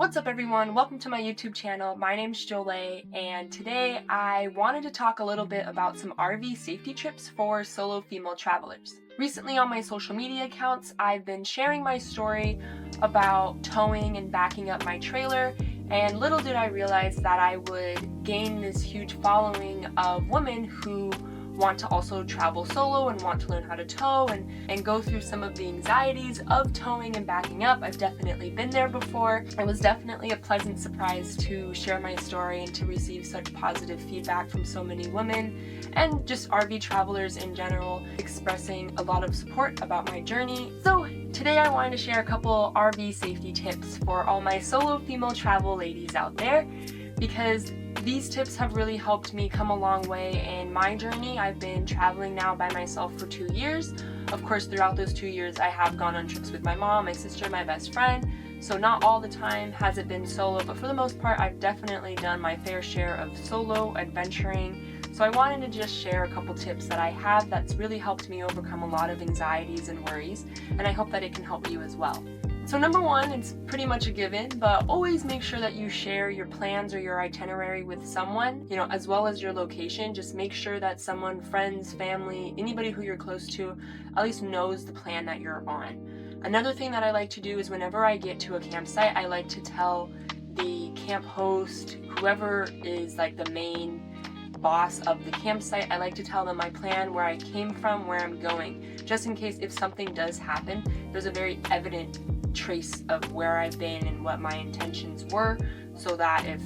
What's up everyone? Welcome to my YouTube channel. My name's Jolie, and today I wanted to talk a little bit about some RV safety tips for solo female travelers. Recently on my social media accounts, I've been sharing my story about towing and backing up my trailer, and little did I realize that I would gain this huge following of women who want to also travel solo and want to learn how to tow and go through some of the anxieties of towing and backing up. I've definitely been there before. It was definitely a pleasant surprise to share my story and to receive such positive feedback from so many women and just RV travelers in general expressing a lot of support about my journey. So today I wanted to share a couple RV safety tips for all my solo female travel ladies out there, because these tips have really helped me come a long way in my journey. I've been traveling now by myself for 2 years. Of course, throughout those 2 years, I have gone on trips with my mom, my sister, my best friend. So not all the time has it been solo, but for the most part, I've definitely done my fair share of solo adventuring. So I wanted to just share a couple tips that I have that's really helped me overcome a lot of anxieties and worries, and I hope that it can help you as well. So number one, it's pretty much a given, but always make sure that you share your plans or your itinerary with someone, as well as your location. Just make sure that someone, friends, family, anybody who you're close to, at least knows the plan that you're on. Another thing that I like to do is whenever I get to a campsite, I like to tell the camp host, whoever is like the main boss of the campsite, I like to tell them my plan, where I came from, where I'm going, just in case if something does happen, there's a very evident trace of where I've been and what my intentions were, so that if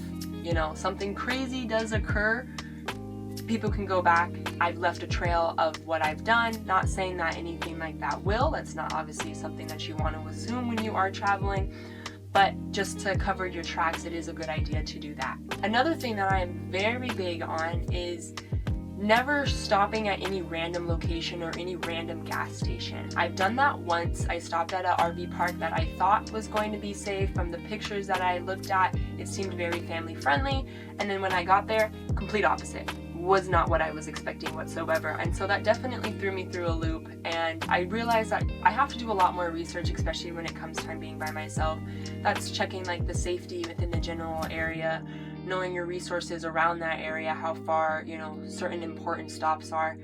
something crazy does occur, people can go back. I've left a trail of what I've done. Not saying that anything like that will. That's not obviously something that you want to assume when you are traveling, but just to cover your tracks, it is a good idea to do that. Another thing that I am very big on is never stopping at any random location or any random gas station. I've done that once. I stopped at an RV park that I thought was going to be safe. From the pictures that I looked at, it seemed very family friendly, and then when I got there, complete opposite. Was not what I was expecting whatsoever, and so that definitely threw me through a loop, and I realized that I have to do a lot more research, especially when it comes time being by myself. That's checking like the safety within the general area, knowing your resources around that area, how far certain important stops are,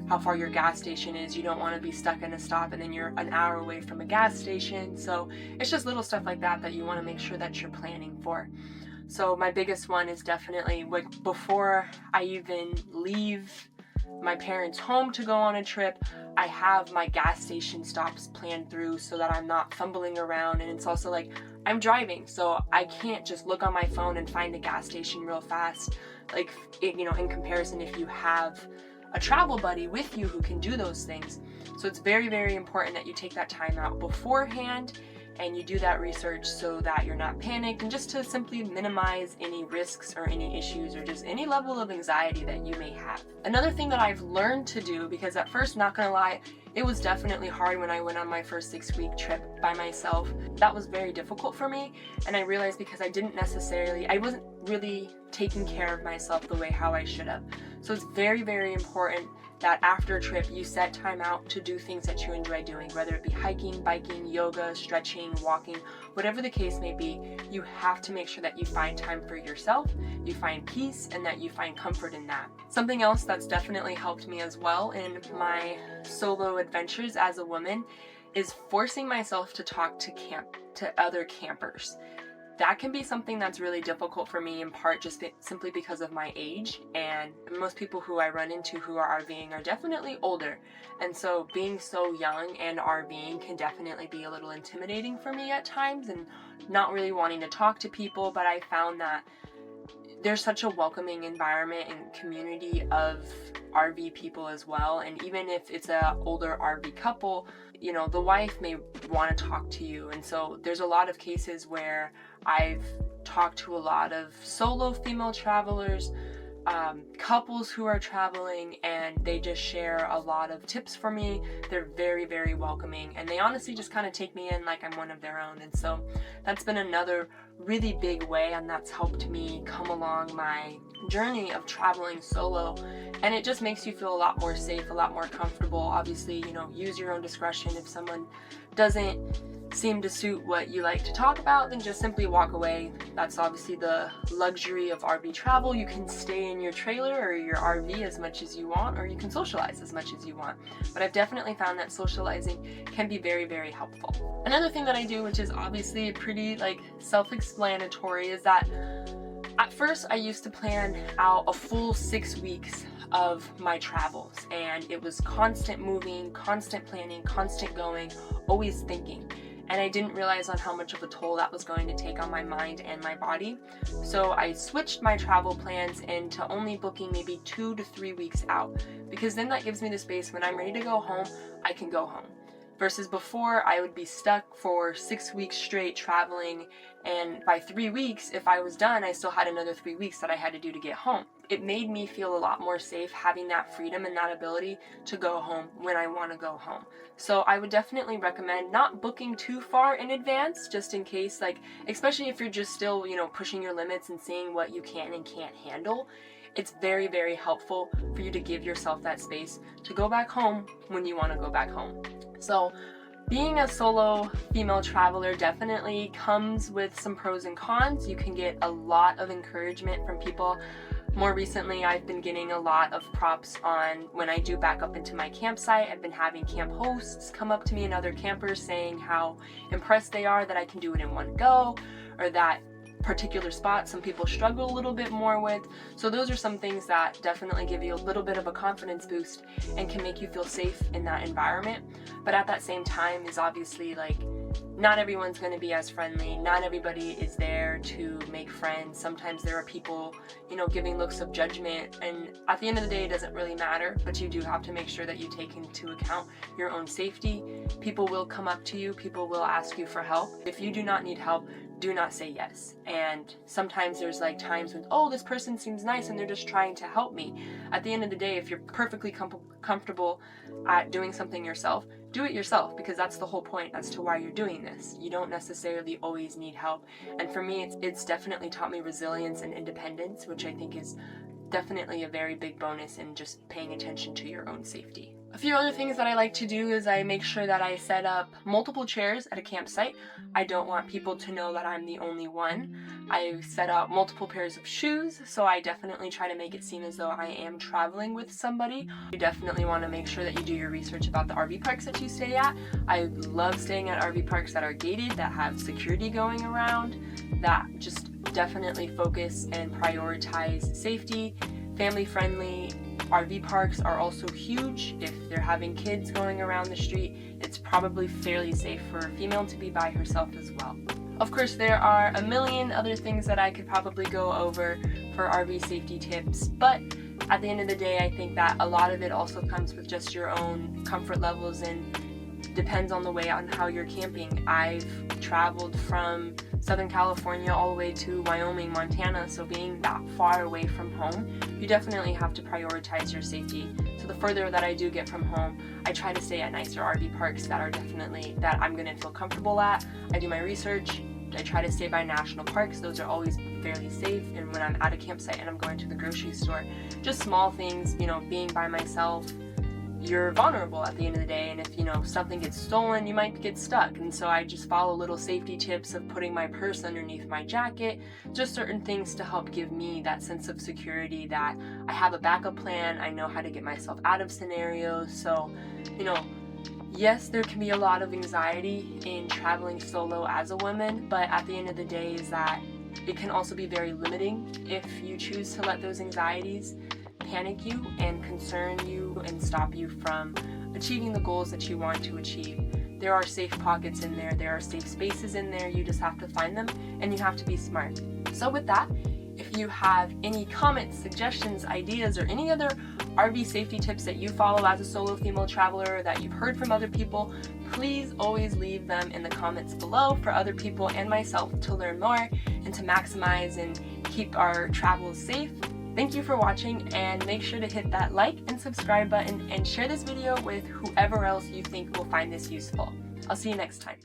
how far your gas station is. You don't want to be stuck in a stop and then you're an hour away from a gas station. So it's just little stuff like that that you want to make sure that you're planning for. So my biggest one is definitely before I even leave my parents' home to go on a trip, I have my gas station stops planned through so that I'm not fumbling around. And it's also like, I'm driving, so I can't just look on my phone and find a gas station real fast. Like, in comparison, if you have a travel buddy with you who can do those things. So it's very, very important that you take that time out beforehand and you do that research so that you're not panicked, and just to simply minimize any risks or any issues or just any level of anxiety that you may have. Another thing that I've learned to do, because at first, not gonna lie, it was definitely hard when I went on my first 6-week trip by myself. That was very difficult for me, and I realized because I wasn't really taking care of myself the way how I should have. So it's very, very important that after a trip you set time out to do things that you enjoy doing, whether it be hiking, biking, yoga, stretching, walking, whatever the case may be. You have to make sure that you find time for yourself, you find peace, and that you find comfort in that. Something else that's definitely helped me as well in my solo adventures as a woman is forcing myself to talk to other campers. That can be something that's really difficult for me, in part just simply because of my age, and most people who I run into who are RVing are definitely older, and so being so young and RVing can definitely be a little intimidating for me at times, and not really wanting to talk to people. But I found that there's such a welcoming environment and community of RV people as well, and even if it's a older RV couple, the wife may want to talk to you. And so there's a lot of cases where I've talked to a lot of solo female travelers, couples who are traveling, and they just share a lot of tips for me. They're very, very welcoming, and they honestly just kind of take me in like I'm one of their own. And so that's been another really big way, and that's helped me come along my journey of traveling solo, and it just makes you feel a lot more safe, a lot more comfortable. Obviously, use your own discretion if someone doesn't seem to suit what you like to talk about, then just simply walk away. That's obviously the luxury of RV travel. You can stay in your trailer or your RV as much as you want, or you can socialize as much as you want. But I've definitely found that socializing can be very, very helpful. Another thing that I do, which is obviously pretty self-explanatory, is that at first I used to plan out a full 6 weeks of my travels, and it was constant moving, constant planning, constant going, always thinking. And I didn't realize on how much of a toll that was going to take on my mind and my body. So I switched my travel plans into only booking maybe 2 to 3 weeks out, because then that gives me the space when I'm ready to go home, I can go home. Versus before, I would be stuck for 6 weeks straight traveling, and by 3 weeks, if I was done, I still had another 3 weeks that I had to do to get home. It made me feel a lot more safe having that freedom and that ability to go home when I want to go home. So I would definitely recommend not booking too far in advance, just in case, especially if you're just still, pushing your limits and seeing what you can and can't handle. It's very, very helpful for you to give yourself that space to go back home when you want to go back home. So being a solo female traveler definitely comes with some pros and cons. You can get a lot of encouragement from people. More recently, I've been getting a lot of props on when I do back up into my campsite. I've been having camp hosts come up to me and other campers saying how impressed they are that I can do it in one go, or that particular spot some people struggle a little bit more with. So those are some things that definitely give you a little bit of a confidence boost and can make you feel safe in that environment. But at that same time is obviously not everyone's going to be as friendly. Not everybody is there to make friends. Sometimes there are people, giving looks of judgment, and at the end of the day, it doesn't really matter, but you do have to make sure that you take into account your own safety. People will come up to you. People will ask you for help. If you do not need help, do not say yes. And sometimes there's times when, oh, this person seems nice and they're just trying to help me. At the end of the day, if you're perfectly comfortable at doing something yourself, do it yourself, because that's the whole point as to why you're doing this. You don't necessarily always need help. And for me, it's definitely taught me resilience and independence, which I think is definitely a very big bonus in just paying attention to your own safety. A few other things that I like to do is I make sure that I set up multiple chairs at a campsite. I don't want people to know that I'm the only one. I set up multiple pairs of shoes, so I definitely try to make it seem as though I am traveling with somebody. You definitely want to make sure that you do your research about the RV parks that you stay at. I love staying at RV parks that are gated, that have security going around, that just definitely focus and prioritize safety, family-friendly. RV parks are also huge. If they're having kids going around the street, it's probably fairly safe for a female to be by herself as well. Of course, there are a million other things that I could probably go over for RV safety tips, but at the end of the day, I think that a lot of it also comes with just your own comfort levels and depends on the way on how you're camping. I've traveled from Southern California all the way to Wyoming, Montana, so being that far away from home, you definitely have to prioritize your safety. So the further that I do get from home, I try to stay at nicer RV parks that I'm gonna feel comfortable at. I do my research. I try to stay by national parks. Those are always fairly safe. And when I'm at a campsite and I'm going to the grocery store, just small things, being by myself, you're vulnerable at the end of the day, and if something gets stolen, you might get stuck. And so I just follow little safety tips of putting my purse underneath my jacket, just certain things to help give me that sense of security that I have a backup plan, I know how to get myself out of scenarios. So yes, there can be a lot of anxiety in traveling solo as a woman, but at the end of the day is that it can also be very limiting if you choose to let those anxieties panic you and concern you and stop you from achieving the goals that you want to achieve. There are safe pockets in there, there are safe spaces in there, you just have to find them and you have to be smart. So with that, if you have any comments, suggestions, ideas, or any other RV safety tips that you follow as a solo female traveler or that you've heard from other people, please always leave them in the comments below for other people and myself to learn more and to maximize and keep our travels safe. Thank you for watching, and make sure to hit that like and subscribe button and share this video with whoever else you think will find this useful. I'll see you next time.